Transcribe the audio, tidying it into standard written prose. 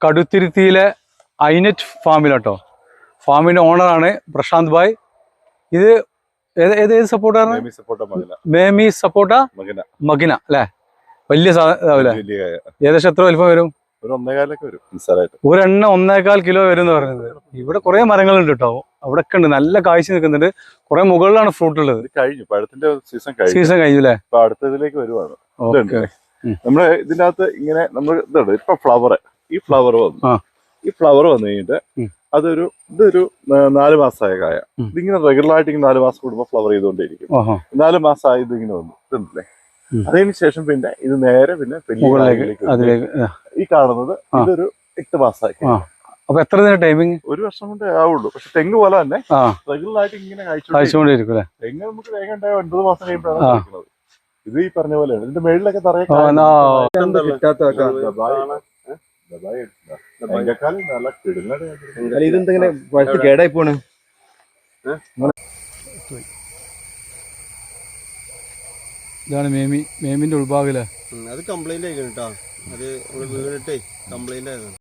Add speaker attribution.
Speaker 1: കടുത്തിരുത്തിയിലെ ഐനെറ്റ് ഫാമിലാട്ടോ. ഫാമിന്റെ ഓണറാണ് പ്രശാന്ത് ഭായ്. ഇത് ഏത് സപ്പോർട്ടാണ്? മേമി സപ്പോർട്ട മകിന അല്ലെ. വലിയ സാധനം. ഏകദേശം എത്ര വലിപ്പം വരും? ഒരു 1.25 കിലോ വരും എന്ന് പറയുന്നത്. ഇവിടെ കുറെ മരങ്ങളുണ്ട് കേട്ടോ. അവിടെ ഒക്കെ ഉണ്ട്, നല്ല കാഴ്ച നിൽക്കുന്നുണ്ട്. കുറെ മുകളിലാണ് ഫ്രൂട്ട് ഉള്ളത്. സീസൺ കഴിഞ്ഞു അല്ലേ?
Speaker 2: അടുത്തതിലേക്ക് വരുവാണ്. നമ്മുടെ ഇതിന്റെ അകത്ത് ഇങ്ങനെ നമ്മൾ ഇതുണ്ട്. ഇപ്പൊ ഈ ഫ്ലവർ വന്നു കഴിഞ്ഞിട്ട് ഇതൊരു 4 മാസമായ കായ. ഇതിങ്ങനെ റെഗുലർ ആയിട്ട് 4 മാസം കൂടുമ്പോൾ ഫ്ലവർ ചെയ്തുകൊണ്ടിരിക്കും. 4 മാസമായി ഇതിങ്ങനെ വന്നു ഇതുണ്ടല്ലേ. അതിന് ശേഷം പിന്നെ ഇത് നേരെ പിന്നെ ഈ കാണുന്നത് ഇതൊരു 8 മാസമായി.
Speaker 1: അപ്പൊ എത്ര ദിന ടൈമിങ്?
Speaker 2: 1 വർഷം കൊണ്ടേ ആവുള്ളൂ. പക്ഷെ തെങ്ങ് പോലെ തന്നെ റെഗുലർ ആയിട്ട് ഇങ്ങനെ
Speaker 1: കഴിച്ചുകൊണ്ടിരിക്കും. തെങ്ങ്
Speaker 2: നമുക്ക് വേഗം 9 മാസം കഴിയുമ്പോഴാണ് കഴിക്കുന്നത്. ഇത് ഈ പറഞ്ഞ പോലെയാണ്. ഇതിന്റെ മേളിലൊക്കെ തറയെ
Speaker 3: ഇതെന്തെങ്കിലും കേടായി പോണ്.
Speaker 1: ഇതാണ് മേമിന്റെ ഉൾഭാഗല്ലേ?
Speaker 3: അത് കംപ്ലൈന്റ് ആയിട്ടാ. അത് വീണിട്ടേ കംപ്ലൈന്റ് ആയിരുന്നു.